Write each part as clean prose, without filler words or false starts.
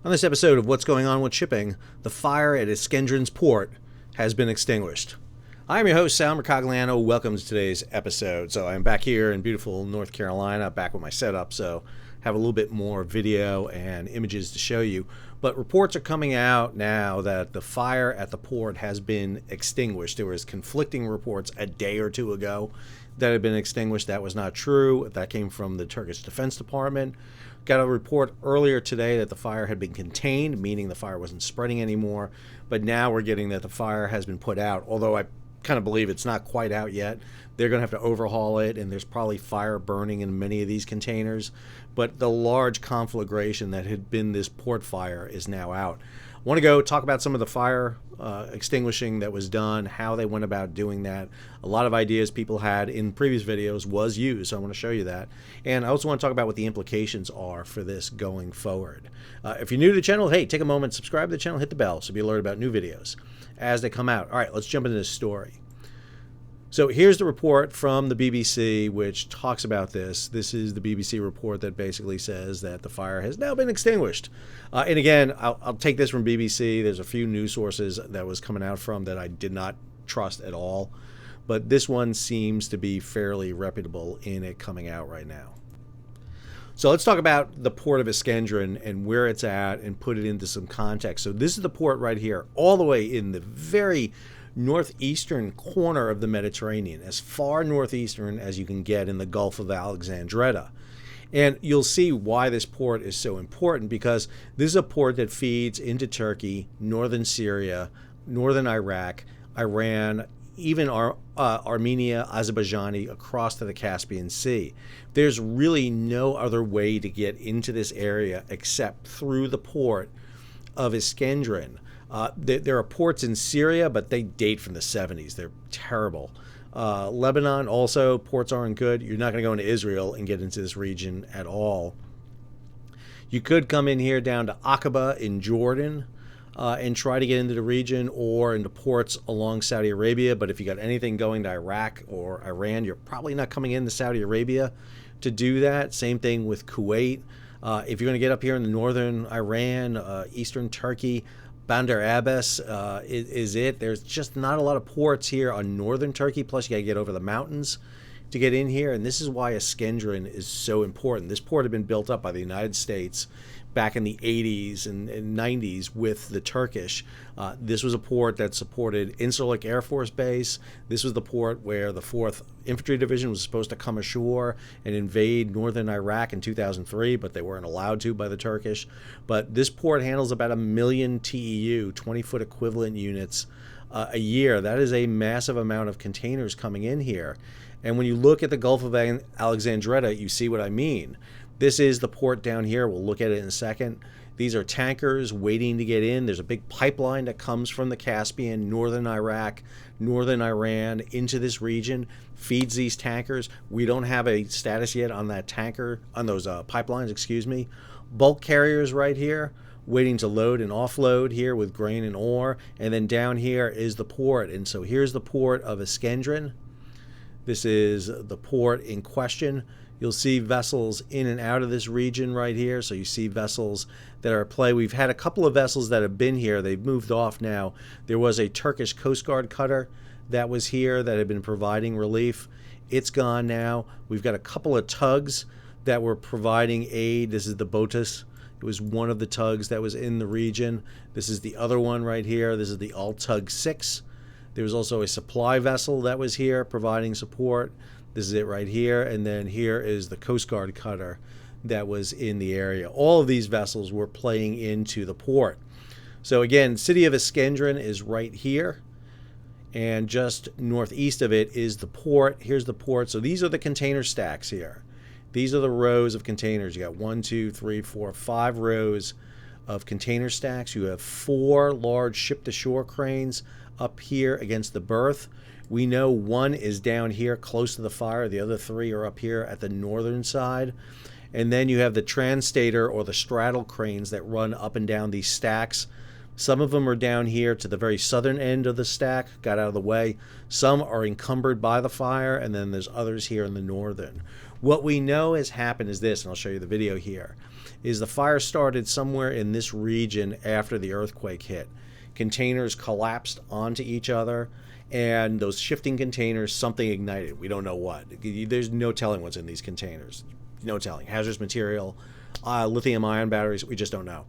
On this episode of What's Going On with Shipping, the fire at Iskenderun's port has been extinguished. I'm your host, Sal Mercogliano. Welcome to today's episode. So I'm back here in beautiful North Carolina, back with my setup, so have a little bit more video and images to show you. But reports are coming out now that the fire at the port has been extinguished. There was conflicting reports a day or two ago that had been extinguished. That was not true. That came from the Turkish Defense Department. Got a report earlier today that the fire had been contained, meaning the fire wasn't spreading anymore. But now we're getting that the fire has been put out, although I kind of believe it's not quite out yet. They're going to have to overhaul it, and there's probably fire burning in many of these containers. But the large conflagration that had been this port fire is now out. I want to go talk about some of the fire extinguishing that was done, how they went about doing that. A lot of ideas people had in previous videos was used, so I want to show you that. And I also want to talk about what the implications are for this going forward. If you're new to the channel, hey, take a moment, subscribe to the channel, hit the bell so be alerted about new videos as they come out. All right, let's jump into this story. So here's the report from the BBC, which talks about this. This is the BBC report that basically says that the fire has now been extinguished. And again, I'll take this from BBC. There's a few news sources that was coming out from that I did not trust at all. But this one seems to be fairly reputable in it coming out right now. So let's talk about the port of Iskenderun and where it's at and put it into some context. So this is the port right here, all the way in the very northeastern corner of the Mediterranean, as far northeastern as you can get in the Gulf of Alexandria. And you'll see why this port is so important, because this is a port that feeds into Turkey, northern Syria, northern Iraq, Iran, even Armenia, Azerbaijan, across to the Caspian Sea. There's really no other way to get into this area except through the port of Iskenderun. There are ports in Syria, but they date from the 70s. They're terrible. Lebanon also, ports aren't good. You're not going to go into Israel and get into this region at all. You could come in here down to Aqaba in Jordan and try to get into the region, or into ports along Saudi Arabia. But if you got anything going to Iraq or Iran, you're probably not coming into Saudi Arabia to do that. Same thing with Kuwait. If you're going to get up here in the northern Iran, eastern Turkey, Bandar Abbas is it. There's just not a lot of ports here on northern Turkey. Plus, you got to get over the mountains to get in here. And this is why Iskenderun is so important. This port had been built up by the United States back in the 80s and 90s with the Turkish. This was a port that supported Incirlik Air Force Base. This was the port where the 4th Infantry Division was supposed to come ashore and invade northern Iraq in 2003, but they weren't allowed to by the Turkish. But this port handles about 1 million TEU, 20-foot equivalent units, a year. That is a massive amount of containers coming in here. And when you look at the Gulf of Alexandria, you see what I mean. This is the port down here. We'll look at it in a second. These are tankers waiting to get in. There's a big pipeline that comes from the Caspian, northern Iraq, northern Iran, into this region, feeds these tankers. We don't have a status yet on that tanker, on those pipelines, excuse me. Bulk carriers right here, waiting to load and offload here with grain and ore. And then down here is the port. And so here's the port of Iskenderun. This is the port in question. You'll see vessels in and out of this region right here. So you see vessels that are at play. We've had a couple of vessels that have been here. They've moved off now. There was a Turkish Coast Guard cutter that was here that had been providing relief. It's gone now. We've got a couple of tugs that were providing aid. This is the Botus. It was one of the tugs that was in the region. This is the other one right here. This is the Altug 6. There was also a supply vessel that was here providing support. This is it right here. And then here is the Coast Guard cutter that was in the area. All of these vessels were playing into the port. So again, city of Iskenderun is right here. And just northeast of it is the port. Here's the port. So these are the container stacks here. These are the rows of containers. You got 1, 2, 3, 4, 5 rows of container stacks. You have 4 large ship-to-shore cranes up here against the berth. We know one is down here close to the fire. The other 3 are up here at the northern side. And then you have the transstater or the straddle cranes that run up and down these stacks. Some of them are down here to the very southern end of the stack, got out of the way. Some are encumbered by the fire, and then there's others here in the northern. What we know has happened is this, and I'll show you the video here, is the fire started somewhere in this region after the earthquake hit. Containers collapsed onto each other, and those shifting containers, something ignited. We don't know what. There's no telling what's in these containers. No telling. Hazardous material, lithium-ion batteries, we just don't know.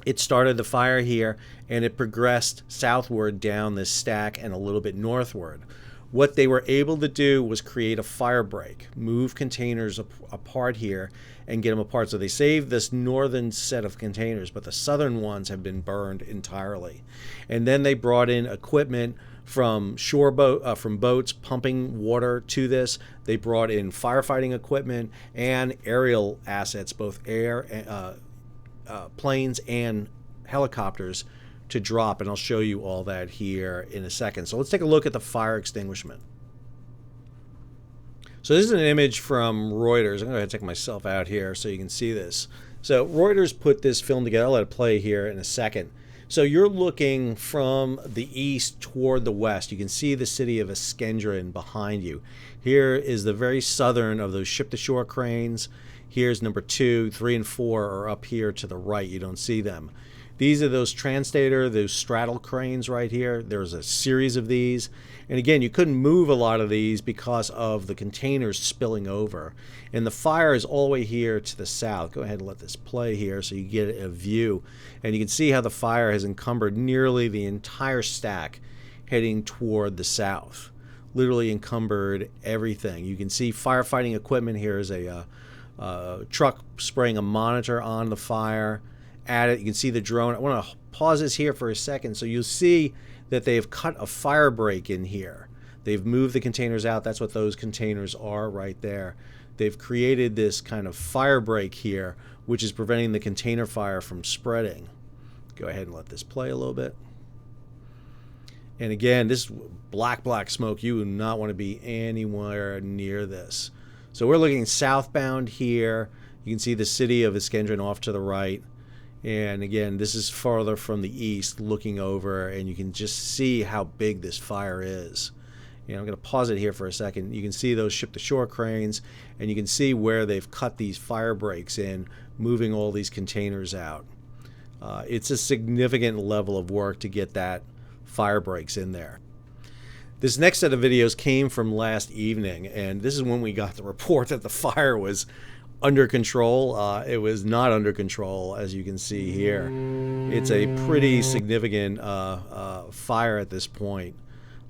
It started the fire here, and it progressed southward down this stack and a little bit northward. What they were able to do was create a fire break, move containers apart here and get them apart. So they saved this northern set of containers, but the southern ones have been burned entirely. And then they brought in equipment from from boats pumping water to this. They brought in firefighting equipment and aerial assets, both air, planes and helicopters, to drop, and I'll show you all that here in a second. So let's take a look at the fire extinguishment. So this is an image from Reuters. I'm going to take myself out here so you can see this. So Reuters put this film together. I'll let it play here in a second. So you're looking from the east toward the west. You can see the city of Iskenderun behind you. Here is the very southern of those ship-to-shore cranes. Here's number 2, 3, and 4 are up here to the right. You don't see them. These are those translator, those straddle cranes right here. There's a series of these. And again, you couldn't move a lot of these because of the containers spilling over. And the fire is all the way here to the south. Go ahead and let this play here so you get a view. And you can see how the fire has encumbered nearly the entire stack heading toward the south. Literally encumbered everything. You can see firefighting equipment. Here is a truck spraying a monitor on the fire. At it, you can see the drone. I want to pause this here for a second so you'll see that they've cut a fire break in here. They've moved the containers out. That's what those containers are right there. They've created this kind of fire break here, which is preventing the container fire from spreading. Go ahead and let this play a little bit. And again, this black smoke. You do not want to be anywhere near this. So we're looking southbound here. You can see the city of Iskenderun off to the right. And again, this is farther from the east looking over, and you can just see how big this fire is. And I'm going to pause it here for a second. You can see those ship-to-shore cranes, and you can see where they've cut these fire breaks in, moving all these containers out. It's a significant level of work to get that fire breaks in there. This next set of videos came from last evening, and this is when we got the report that the fire was under control. It was not under control, as you can see here. It's a pretty significant fire at this point,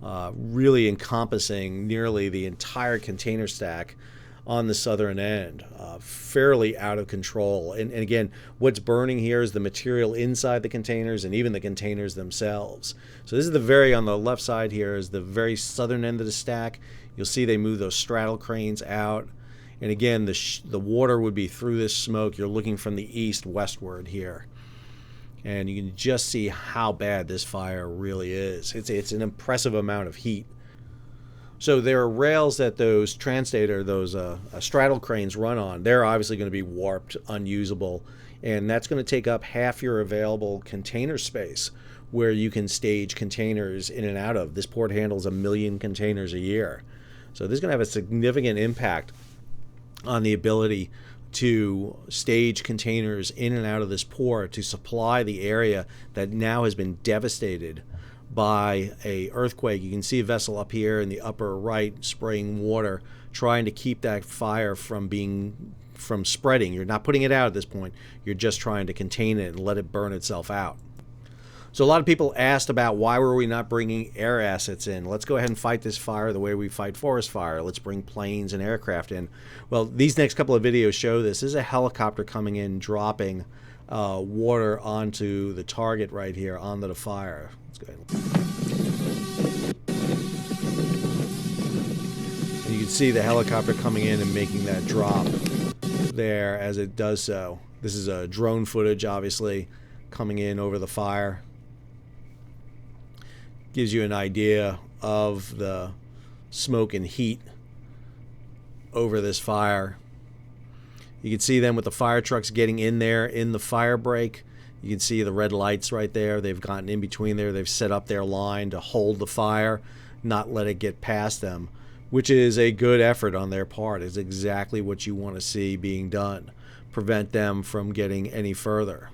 really encompassing nearly the entire container stack on the southern end, fairly out of control. And again, what's burning here is the material inside the containers and even the containers themselves. So this is on the left side here is the very southern end of the stack. You'll see they move those straddle cranes out. And again, the water would be through this smoke. You're looking from the east westward here. And you can just see how bad this fire really is. It's an impressive amount of heat. So there are rails that those translator, those straddle cranes run on. They're obviously going to be warped, unusable. And that's going to take up half your available container space where you can stage containers in and out of. This port handles 1 million containers a year. So this is going to have a significant impact on the ability to stage containers in and out of this port to supply the area that now has been devastated by a earthquake. You can see a vessel up here in the upper right spraying water, trying to keep that fire from spreading. You're not putting it out at this point. You're just trying to contain it and let it burn itself out. So a lot of people asked about why were we not bringing air assets in? Let's go ahead and fight this fire the way we fight forest fire. Let's bring planes and aircraft in. Well, these next couple of videos show this. This is a helicopter coming in, dropping water onto the target right here, onto the fire. Let's go ahead. And you can see the helicopter coming in and making that drop there as it does so. This is drone footage, obviously, coming in over the fire. Gives you an idea of the smoke and heat over this fire. You can see them with the fire trucks getting in there in the fire break. You can see the red lights right there. They've gotten in between there. They've set up their line to hold the fire, not let it get past them, which is a good effort on their part. It's exactly what you want to see being done. prevent them from getting any further.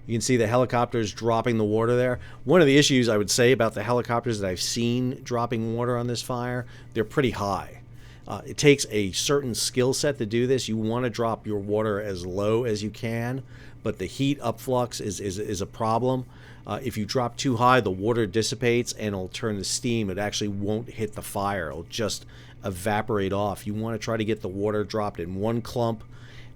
You can see the helicopters dropping the water there. One of the issues I would say about the helicopters that I've seen dropping water on this fire, they're pretty high. It takes a certain skill set to do this. You want to drop your water as low as you can, but the heat upflux is a problem. If you drop too high, the water dissipates and it'll turn to steam. It actually won't hit the fire. It'll just evaporate off. You want to try to get the water dropped in one clump.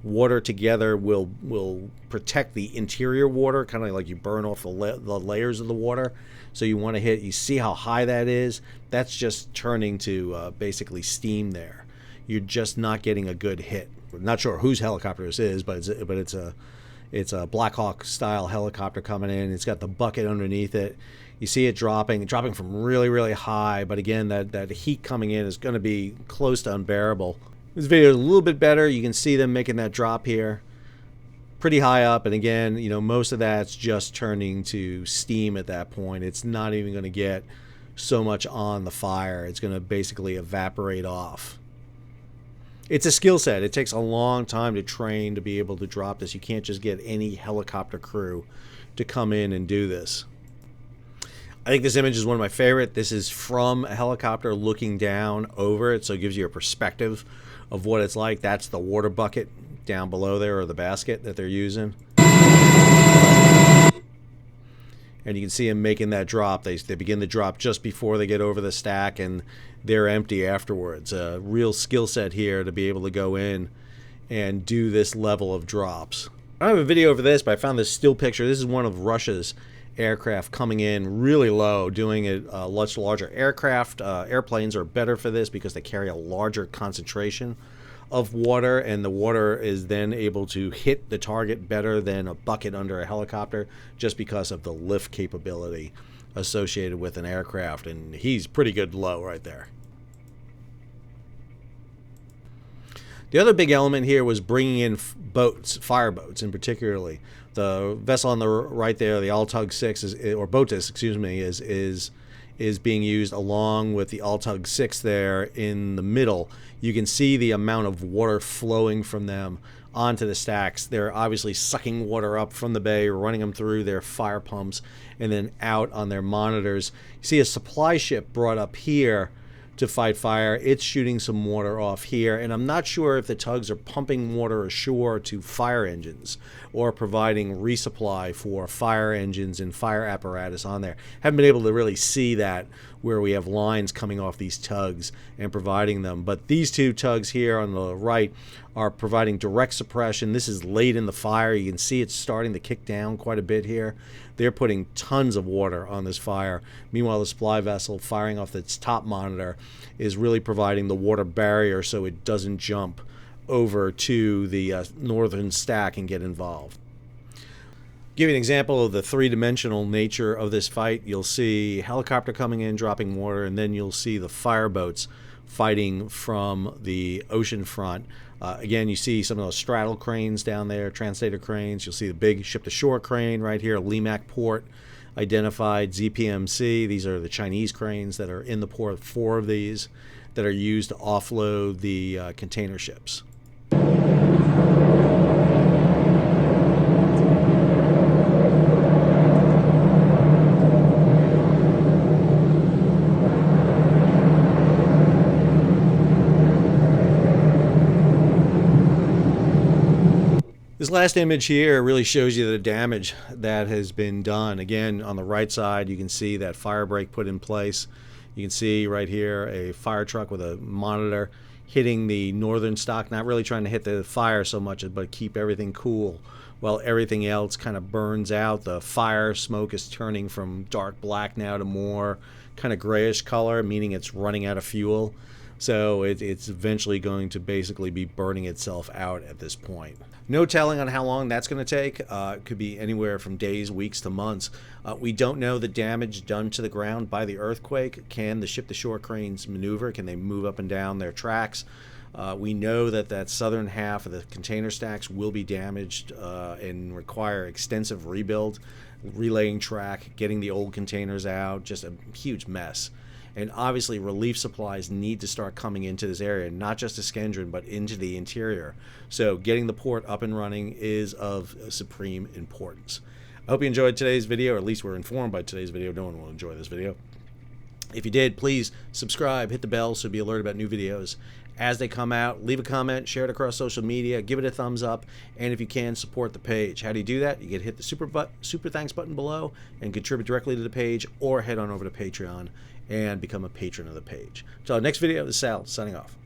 Water together will protect the interior water, kind of like you burn off the layers of the water. So you want to hit, you see how high that is? That's just turning to basically steam there. You're just not getting a good hit. I'm not sure whose helicopter this is, but it's a Black Hawk style helicopter coming in. It's got the bucket underneath it. You see it dropping from really, really high. But again, that heat coming in is going to be close to unbearable. This video is a little bit better. You can see them making that drop here. Pretty high up. And again, most of that's just turning to steam at that point. It's not even going to get so much on the fire. It's going to basically evaporate off. It's a skill set. It takes a long time to train to be able to drop this. You can't just get any helicopter crew to come in and do this. I think this image is one of my favorite. This is from a helicopter looking down over it, so it gives you a perspective of what it's like. That's the water bucket down below there, or the basket that they're using. And you can see them making that drop. They begin the drop just before they get over the stack, and they're empty afterwards. A real skill set here to be able to go in and do this level of drops. I don't have a video over this, but I found this still picture. This is one of Russia's aircraft coming in really low, doing it much larger. Airplanes are better for this because they carry a larger concentration of water, and the water is then able to hit the target better than a bucket under a helicopter, just because of the lift capability associated with an aircraft. And he's pretty good low right there. The other big element here was bringing in boats, fireboats in particularly. The vessel on the right there, the Altug 6 or Botus, excuse me, is being used along with the Altug 6 there in the middle. You can see the amount of water flowing from them onto the stacks. They're obviously sucking water up from the bay, running them through their fire pumps, and then out on their monitors. You see a supply ship brought up here to fight fire. It's shooting some water off here, and I'm not sure if the tugs are pumping water ashore to fire engines or providing resupply for fire engines and fire apparatus on there. Haven't been able to really see that, where we have lines coming off these tugs and providing them. But these two tugs here on the right are providing direct suppression. This is late in the fire. You can see it's starting to kick down quite a bit here. They're putting tons of water on this fire. Meanwhile, the supply vessel firing off its top monitor is really providing the water barrier so it doesn't jump over to the northern stack and get involved. Give you an example of the three-dimensional nature of this fight. You'll see a helicopter coming in, dropping water, and then you'll see the fireboats fighting from the ocean front. Again, you see some of those straddle cranes down there, translator cranes. You'll see the big ship-to-shore crane right here, Limak port identified, ZPMC. These are the Chinese cranes that are in the port, 4 of these that are used to offload the container ships. This last image here really shows you the damage that has been done. Again, on the right side, you can see that fire break put in place. You can see right here a fire truck with a monitor hitting the northern stock, not really trying to hit the fire so much, but keep everything cool while everything else kind of burns out. The fire smoke is turning from dark black now to more kind of grayish color, meaning it's running out of fuel. So it's eventually going to basically be burning itself out at this point. No telling on how long that's going to take. It could be anywhere from days, weeks to months. We don't know the damage done to the ground by the earthquake. Can the ship-to-shore cranes maneuver? Can they move up and down their tracks? We know that southern half of the container stacks will be damaged and require extensive rebuild, relaying track, getting the old containers out, just a huge mess. And obviously relief supplies need to start coming into this area, not just Iskenderun, but into the interior. So getting the port up and running is of supreme importance. I hope you enjoyed today's video, or at least were informed by today's video. No one will enjoy this video. If you did, please subscribe, hit the bell so you'll be alerted about new videos as they come out. Leave a comment, share it across social media, give it a thumbs up, and if you can, support the page. How do you do that? You can hit the super thanks button below and contribute directly to the page, or head on over to Patreon and become a patron of the page. So next video, this is Sal signing off.